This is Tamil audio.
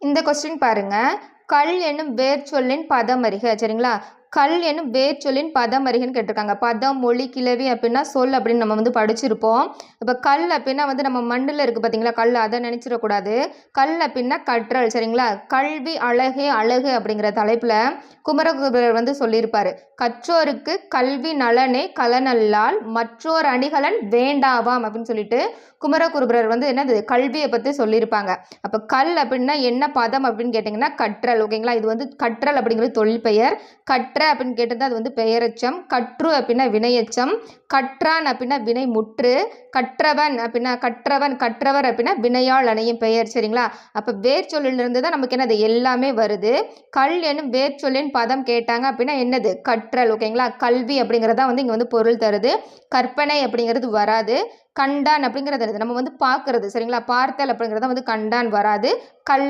இந்த கொஸ்டின் பாருங்க. கல் என்னும் வேர்ச்சொல்லின் பதம் அறிக. சரிங்களா? கல் என்னும் வேர்ச்சொல்லின் பதம் அறிகன்னு கேட்டிருக்காங்க. பதம், மொழி, கிளவி அப்படின்னா சொல் அப்படின்னு நம்ம வந்து படிச்சிருப்போம். இப்போ கல் அப்படின்னா வந்து நம்ம மண்ணில் இருக்குது பார்த்தீங்களா கல், அதை நினச்சிடக்கூடாது. கல் அப்படின்னா கற்றல். சரிங்களா? கல்வி அழகே அழகு அப்படிங்கிற தலைப்பில் குமரகுருபரர் வந்து சொல்லியிருப்பார். கற்றோருக்கு கல்வி நலனே கலனல்லால் மற்றோர் அணிகலன் வேண்டாவாம் அப்படின்னு சொல்லிட்டு குமரகுருபரர் வந்து என்னது கல்வியை பற்றி சொல்லியிருப்பாங்க. அப்போ கல் அப்படின்னா என்ன பதம் அப்படின்னு கேட்டிங்கன்னா கற்றல். ஓகேங்களா? இது வந்து கற்றல் அப்படிங்கிறது தொழில் பெயர். கற்ற அப்படின்னு கேட்டது அது வந்து பெயரெச்சம். கற்று அப்படின்னா வினையெச்சம். கற்றான் அப்படின்னா வினை முற்று. கற்றவன் அப்படின்னா கற்றவர் அப்படின்னா வினையால் அணையும் பெயர். சரிங்களா? அப்போ வேர் சொல்லிலிருந்து தான் நமக்கு என்னது எல்லாமே வருது. கல் என்னும் வேர் சொல்லின் பதம் கேட்டாங்க அப்படின்னா என்னது கற்றல். ஓகேங்களா? கல்வி அப்படிங்கிறதா வந்து இங்கே வந்து பொருள் தருது. கற்பனை அப்படிங்கிறது வராது. கண்டான் அப்படிங்கிறது நம்ம வந்து பார்க்கறது. சரிங்களா? பார்த்தல் அப்படிங்கிறத வந்து கண்டான் வராது. கல்லை